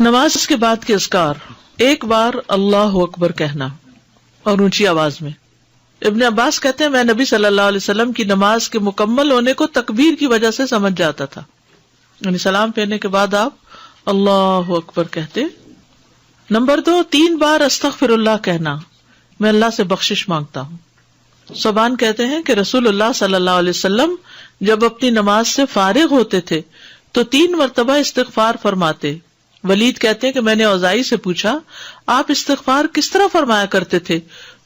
نماز کے بعد کے اذکار، ایک بار اللہ اکبر کہنا اور اونچی آواز میں۔ ابن عباس کہتے ہیں میں نبی صلی اللہ علیہ وسلم کی نماز کے مکمل ہونے کو تکبیر کی وجہ سے سمجھ جاتا تھا، یعنی سلام پھیرنے کے بعد آپ اللہ اکبر کہتے۔ نمبر 2، 3 بار استغفر اللہ کہنا، میں اللہ سے بخشش مانگتا ہوں۔ صوبان کہتے ہیں کہ رسول اللہ صلی اللہ علیہ وسلم جب اپنی نماز سے فارغ ہوتے تھے تو 3 مرتبہ استغفار فرماتے۔ ولید کہتے ہیں کہ میں نے اوزائی سے پوچھا آپ استغفار کس طرح فرمایا کرتے تھے،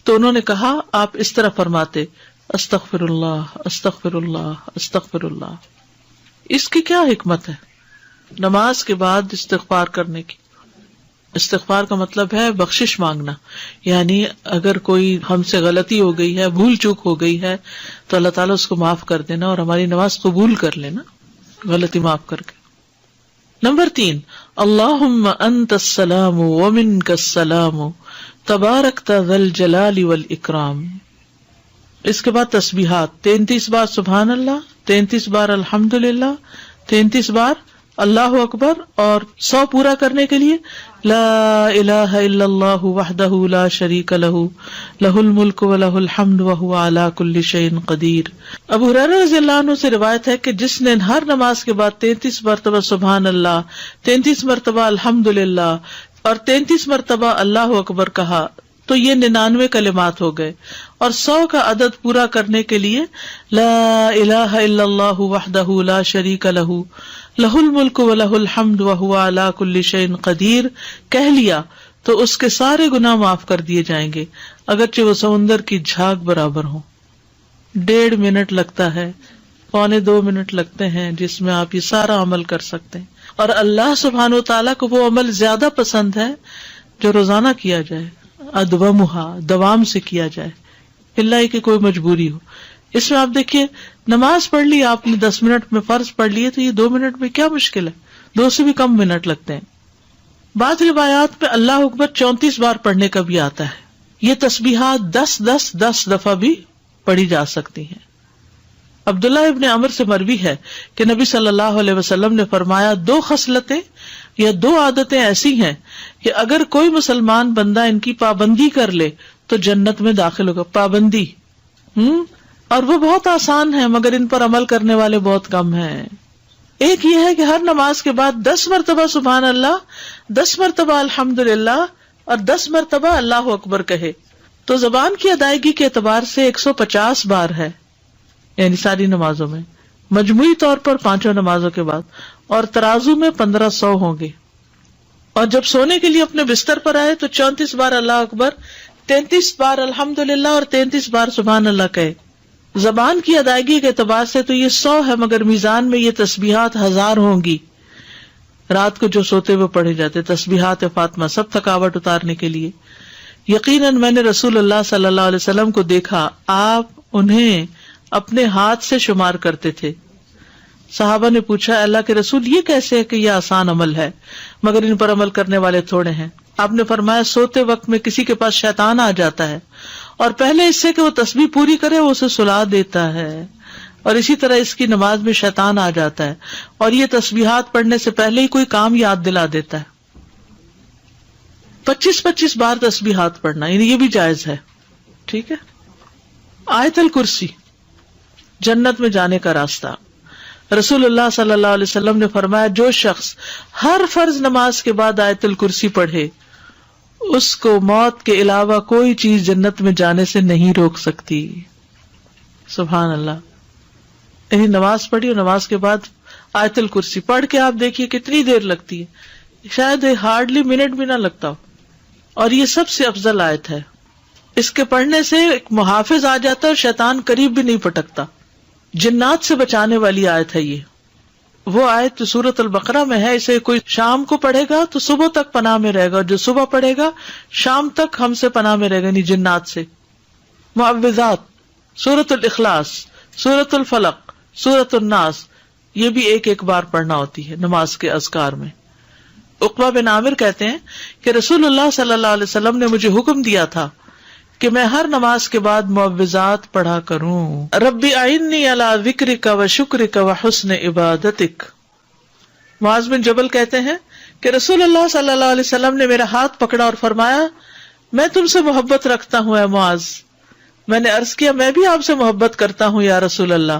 تو انہوں نے کہا آپ اس طرح فرماتے استغفر اللہ استغفر اللہ استغفر اللہ۔ اس کی کیا حکمت ہے نماز کے بعد استغفار کرنے کی؟ استغفار کا مطلب ہے بخشش مانگنا، یعنی اگر کوئی ہم سے غلطی ہو گئی ہے، بھول چوک ہو گئی ہے تو اللہ تعالیٰ اس کو معاف کر دینا اور ہماری نماز قبول کر لینا، غلطی معاف کر کے۔ نمبر 3، اللہم انت السلام ومنک السلام تبارکت ذی الجلال والاکرام۔ اس کے بعد تسبیحات، 33 بار سبحان اللہ، 33 بار الحمدللہ، 33 بار اللہ اکبر، اور 100 پورا کرنے کے لیے لا الہ الا اللہ وحدہ لا شریک لہ لہ الملک ولہ الحمد وہو علی کل شیء قدیر۔ ابو ہریرہ رضی اللہ عنہ سے روایت ہے کہ جس نے ہر نماز کے بعد 33 مرتبہ سبحان اللہ، 33 مرتبہ الحمدللہ اور 33 مرتبہ اللہ اکبر کہا تو یہ 99 کلمات ہو گئے، اور 100 کا عدد پورا کرنے کے لیے لا الہ الا اللہ وحدہ لا شریک لہ لہ الملک ولہ الحمد وہو علی کل شیء قدیر کہہ لیا تو اس کے سارے گناہ معاف کر دیے جائیں گے، اگرچہ وہ سمندر کی جھاگ برابر ہوں۔ 1.5 منٹ لگتا ہے، 1.25 منٹ لگتے ہیں جس میں آپ یہ سارا عمل کر سکتے ہیں، اور اللہ سبحانہ وتعالیٰ کو وہ عمل زیادہ پسند ہے جو روزانہ کیا جائے، ادومھا، دوام سے کیا جائے، اللہ کی کوئی مجبوری ہو۔ اس میں آپ دیکھیے نماز پڑھ لی آپ نے 10 منٹ میں، فرض پڑھ لیے تو یہ 2 منٹ میں کیا مشکل ہے، 2 سے بھی کم منٹ لگتے ہیں۔ بعض روایات میں اللہ اکبر 34 بار پڑھنے کا بھی آتا ہے۔ یہ تسبیحات 10 دفعہ بھی پڑھی جا سکتی ہیں۔ عبداللہ ابن عمر سے مروی ہے کہ نبی صلی اللہ علیہ وسلم نے فرمایا 2 خصلتیں یا 2 عادتیں ایسی ہیں کہ اگر کوئی مسلمان بندہ ان کی پابندی کر لے تو جنت میں داخل ہوگا۔ پابندی اور وہ بہت آسان ہے مگر ان پر عمل کرنے والے بہت کم ہیں۔ ایک یہ ہے کہ ہر نماز کے بعد 10 مرتبہ سبحان اللہ، 10 مرتبہ الحمدللہ اور 10 مرتبہ اللہ اکبر کہے تو زبان کی ادائیگی کے اعتبار سے 150 بار ہے، یعنی ساری نمازوں میں، مجموعی طور پر 5 نمازوں کے بعد، اور ترازو میں 1500 ہوں گے۔ اور جب سونے کے لیے اپنے بستر پر آئے تو 34 بار اللہ اکبر، 33 بار الحمدللہ اور 33 بار سبحان اللہ کہے۔ زبان کی ادائیگی کے اعتبار سے تو یہ 100 ہے مگر میزان میں یہ تسبیحات 1000 ہوں گی۔ رات کو جو سوتے ہوئے پڑھے جاتے تسبیحات فاطمہ، سب تھکاوٹ اتارنے کے لیے۔ یقیناً میں نے رسول اللہ صلی اللہ علیہ وسلم کو دیکھا، آپ انہیں اپنے ہاتھ سے شمار کرتے تھے۔ صحابہ نے پوچھا اللہ کے رسول یہ کیسے ہے کہ یہ آسان عمل ہے مگر ان پر عمل کرنے والے تھوڑے ہیں؟ آپ نے فرمایا سوتے وقت میں کسی کے پاس شیطان آ جاتا ہے اور پہلے اس سے کہ وہ تسبیح پوری کرے وہ اسے سلا دیتا ہے، اور اسی طرح اس کی نماز میں شیطان آ جاتا ہے اور یہ تسبیحات پڑھنے سے پہلے ہی کوئی کام یاد دلا دیتا ہے۔ 25 بار تسبیحات پڑھنا، یعنی یہ بھی جائز ہے، ٹھیک ہے۔ آیت الکرسی، جنت میں جانے کا راستہ۔ رسول اللہ صلی اللہ علیہ وسلم نے فرمایا جو شخص ہر فرض نماز کے بعد آیت الکرسی پڑھے اس کو موت کے علاوہ کوئی چیز جنت میں جانے سے نہیں روک سکتی۔ سبحان اللہ۔ یعنی نماز پڑھی اور نماز کے بعد آیت الکرسی پڑھ کے آپ دیکھیے کتنی دیر لگتی ہے، شاید ہارڈلی منٹ بھی نہ لگتا ہو، اور یہ سب سے افضل آیت ہے۔ اس کے پڑھنے سے ایک محافظ آ جاتا ہے اور شیطان قریب بھی نہیں پٹکتا، جنات سے بچانے والی آیت ہے یہ۔ وہ آیت جو سورۃ البقرہ میں ہے، اسے کوئی شام کو پڑھے گا تو صبح تک پناہ میں رہے گا، اور جو صبح پڑھے گا شام تک ہم سے پناہ میں رہے گا، یعنی جنات سے۔ معوذات، سورۃ الاخلاص، سورۃ الفلق، سورۃ الناس، یہ بھی ایک بار پڑھنا ہوتی ہے نماز کے اذکار میں۔ عقبہ بن عامر کہتے ہیں کہ رسول اللہ صلی اللہ علیہ وسلم نے مجھے حکم دیا تھا کہ میں ہر نماز کے بعد معوذات پڑھا کروں۔ ربی اعنی علی ذکرک و شکرک و حسن عبادتک۔ معاذ بن جبل کہتے ہیں کہ رسول اللہ صلی اللہ علیہ وسلم نے میرا ہاتھ پکڑا اور فرمایا میں تم سے محبت رکھتا ہوں اے معاذ. میں نے عرض کیا میں بھی آپ سے محبت کرتا ہوں یا رسول اللہ.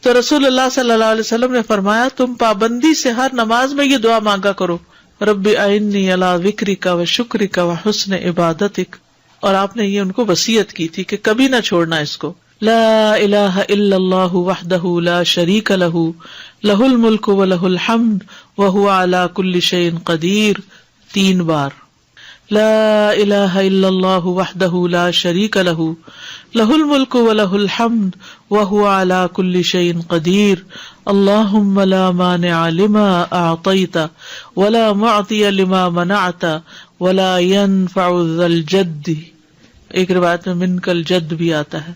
تو رسول اللہ صلی اللہ علیہ وسلم نے فرمایا تم پابندی سے ہر نماز میں یہ دعا مانگا کرو, رب اعنی علی ذکرک و شکرک و حسن عبادتک. اور آپ نے یہ ان کو وصیت کی تھی کہ کبھی نہ چھوڑنا اس کو. لا الہ الا اللہ وحدہ لا شریک لہ لہ الملک و لہ الحمد وہو علی کل شیء قدیر. 3 بار. لا الہ الا اللہ وحدہ لا شریک لہ لہ الملک و لہ الحمد وہو علی کل شیء قدیر. اللہم لا مانع لما اعطیت ولا معطی لما منعت ولا ينفع ذا الجد. ایک روایت میں منک الجد بھی آتا ہے,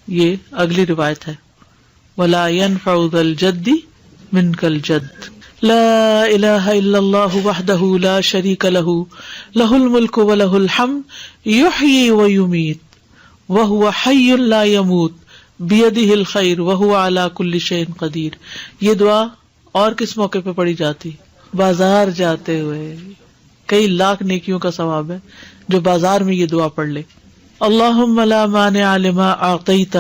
یہ اگلی روایت ہے. ولا ينفع ذا الجد منک الجد. لا الہ الا اللہ وحدہ لا شریک لہ لہ الملک و لہ الحمد یحیی و یمیت وہو حی لا یموت بیدہ الخیر وہو علی کل شیء قدیر. یہ دعا اور کس موقع پہ پڑھی جاتی؟ بازار جاتے ہوئے. کئی لاکھ نیکیوں کا ثواب ہے جو بازار میں یہ دعا پڑھ لے. اللہم لا مانع لما اعطیت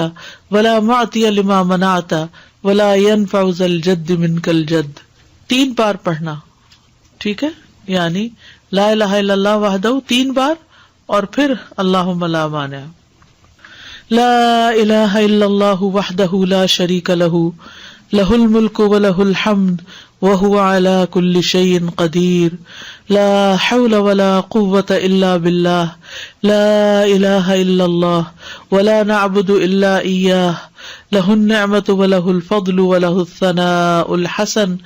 ولا معطی لما منعت ولا ينفع ذا الجد منک الجد. 3 بار پڑھنا, ٹھیک ہے, یعنی لا الہ الا اللہ وحدہ 3 بار اور پھر اللہم لا مانع. لا الہ الا اللہ وحدہ لا شریک لہ لہ الملک و لہ الحمد وہو علی کل شیء قدیر. لا حول ولا قوة الا باللہ. لا الہ الا اللہ ولا نعبد الا ایاہ لہ النعمۃ ولہ الفضل ولہ الثناء الحسن.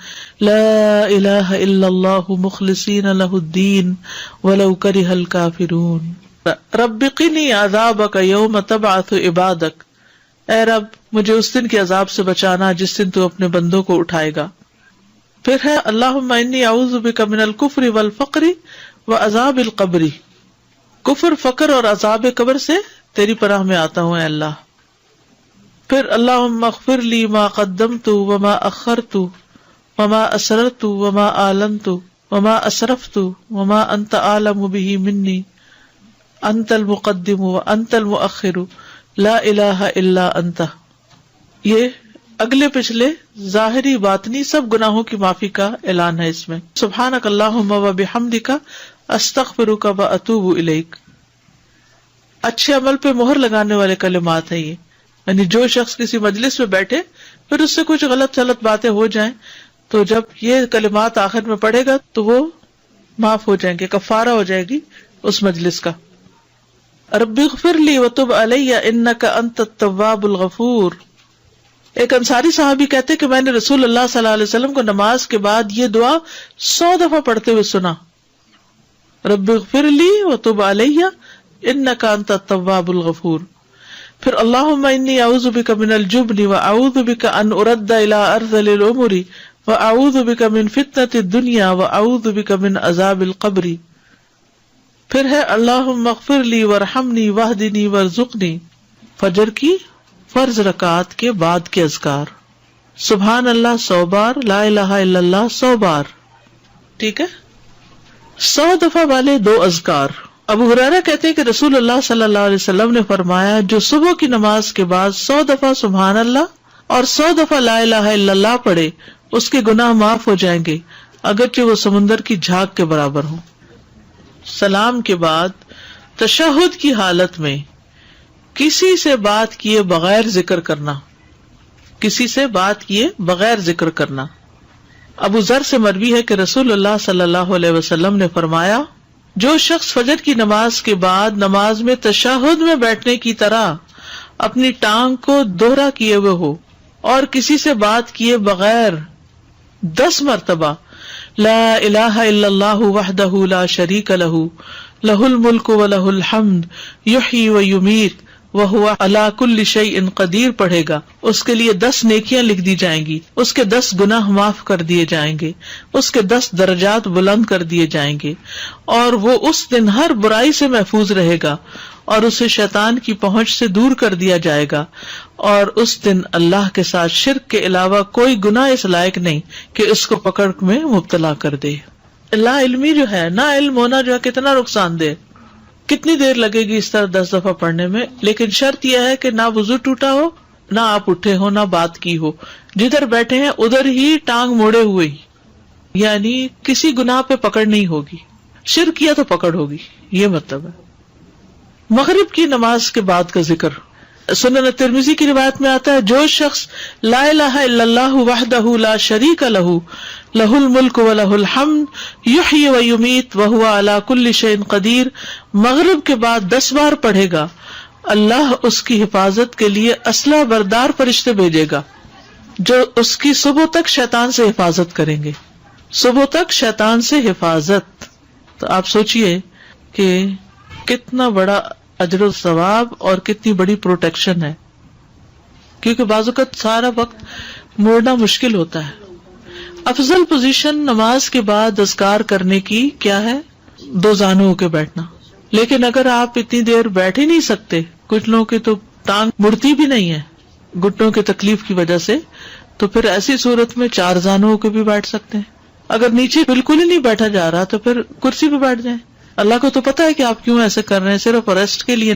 لا الہ الا اللہ مخلصین لہ الدین ولو کرہ الکافرون. رب قنی عذابک یوم تبعث عبادک. اے رب مجھے اس دن کے عذاب سے بچانا جس دن تو اپنے بندوں کو اٹھائے گا. پھر ہے اللہم انی اعوذ بک من الکفر والفقر وعذاب القبر. کفر, فقر اور عذاب قبر سے تیری پناہ میں آتا ہوں اے اللہ. پھر اللہم اغفر لی ما قدمت وما اخرت وما اسررت وما اعلنت وما اسرفت وما انت اعلم به منی انت المقدم وانت المؤخر لا الہ الا انت. یہ اگلے پچھلے ظاہری باطنی سب گناہوں کی معافی کا اعلان ہے اس میں. سبحانک اللہم وبحمدک استغفرک واتوب الیک. اچھے عمل پہ مہر لگانے والے کلمات ہیں یہ, یعنی جو شخص کسی مجلس میں بیٹھے پھر اس سے کچھ غلط باتیں ہو جائیں تو جب یہ کلمات آخر میں پڑھے گا تو وہ معاف ہو جائیں گے, کفارہ ہو جائے گی اس مجلس کا. رب اغفر لی وتب علی انک انت التواب الغفور. ایک انصاری صحابی کہتے کہ میں نے رسول اللہ صلی اللہ علیہ وسلم کو نماز کے بعد یہ دعا 100 دفعہ پڑھتے ہوئے سنا. رب اغفر لی وتب علی انک انت التواب الغفور. پھر اللہم انی اعوذ بک من الجبن واعوذ بک ان ارد الی ارذل الامور واعوذ بک من فتنۃ الدنیا واعوذ بک من عذاب القبر. پھر ہے اللہم اغفر لی وارحمنی واہدنی وارزقنی. فجر کی فرض رکعات کے بعد کے اذکار, سبحان اللہ 100 بار, لا الہ الا اللہ 100 بار, ٹھیک ہے. 100 دفعہ والے 2 اذکار. ابو ہریرہ کہتے ہیں کہ رسول اللہ صلی اللہ علیہ وسلم نے فرمایا جو صبح کی نماز کے بعد 100 دفعہ سبحان اللہ اور 100 دفعہ لا الہ الا اللہ پڑھے اس کے گناہ معاف ہو جائیں گے اگرچہ وہ سمندر کی جھاگ کے برابر ہوں. سلام کے بعد تشہد کی حالت میں کسی سے بات کیے بغیر ذکر کرنا, کسی سے بات کیے بغیر ذکر کرنا. ابو ذر سے مروی ہے کہ رسول اللہ صلی اللہ علیہ وسلم نے فرمایا جو شخص فجر کی نماز کے بعد نماز میں تشہد میں بیٹھنے کی طرح اپنی ٹانگ کو دوہرا کیے ہوئے ہو اور کسی سے بات کیے بغیر 10 مرتبہ لا الہ الا اللہ وحدہ لا شریک لہ لہ الملک و لہ الحمد یحیی و یمیت وہو علی کل شیء قدیر پڑھے گا, اس کے لیے 10 نیکیاں لکھ دی جائیں گی, اس کے 10 گناہ معاف کر دیے جائیں گے, اس کے 10 درجات بلند کر دیے جائیں گے, اور وہ اس دن ہر برائی سے محفوظ رہے گا اور اسے شیطان کی پہنچ سے دور کر دیا جائے گا, اور اس دن اللہ کے ساتھ شرک کے علاوہ کوئی گناہ اس لائق نہیں کہ اس کو پکڑ میں مبتلا کر دے. لا علمی جو ہے، نا علم ہونا جو ہے کتنا نقصان دہ، کتنی دیر لگے گی اس طرح 10 دفعہ پڑھنے میں، لیکن شرط یہ ہے کہ نہ وضو ٹوٹا ہو، نہ آپ اٹھے ہو، نہ بات کی ہو، جدھر بیٹھے ہیں ادھر ہی ٹانگ موڑے ہوئے ہی، یعنی کسی گناہ پہ پکڑ نہیں ہوگی، شرک کیا تو پکڑ ہوگی، یہ مطلب ہے۔ مغرب کی نماز کے بعد کا ذکر، سنن ترمذی کی روایت میں آتا ہے، جو شخص لا الہ الا اللہ وحدہ لا شریک لہ لہ الملک ولہ الحمد یحیی ویمیت وہو علی کل شیء قدیر مغرب کے بعد 10 بار پڑھے گا، اللہ اس کی حفاظت کے لیے اسلحہ بردار فرشتے بھیجے گا جو اس کی صبح تک شیطان سے حفاظت کریں گے، صبح تک شیطان سے حفاظت۔ تو آپ سوچئے کہ کتنا بڑا اجر و ثواب اور کتنی بڑی پروٹیکشن ہے، کیونکہ بعض اوقات سارا وقت موڑنا مشکل ہوتا ہے۔ افضل پوزیشن نماز کے بعد اذکار کرنے کی کیا ہے؟ 2 زانوں ہو کے بیٹھنا، لیکن اگر آپ اتنی دیر بیٹھ ہی نہیں سکتے، کچھ لوگوں کی تو ٹانگ مڑتی بھی نہیں ہے گھٹنوں کی تکلیف کی وجہ سے، تو پھر ایسی صورت میں 4 زانوں ہو کے بھی بیٹھ سکتے ہیں۔ اگر نیچے بالکل ہی نہیں بیٹھا جا رہا تو پھر کرسی پہ بیٹھ جائیں، اللہ کو تو پتا ہے کہ آپ کیوں ایسے کر رہے ہیں، صرف ریسٹ کے لیے